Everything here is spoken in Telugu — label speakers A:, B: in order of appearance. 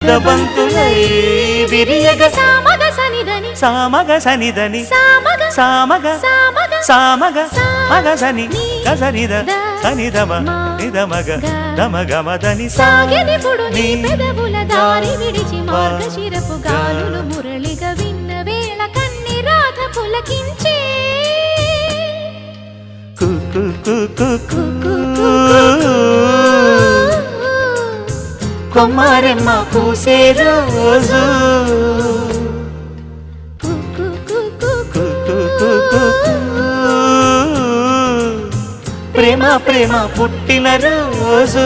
A: ముద్దబంతులై విరియగ
B: సామగ సనిదని
A: సామగ సనిదని
B: సామగ
A: సామగ
B: సామగ
A: సామగ మగ సని గసనిద సనిదమ నిదమగ దమగమదని
B: సాగెనిపుడు నీ పెదవుల దారి విడిచి మార్గశిరపు గాలులు మురళిగా విన్న వేళ కన్ని రాధ పులకించే
A: కొమ్మారెమ్మ పూసే రోజు ప్రేమ ప్రేమ పుట్టిన రోజు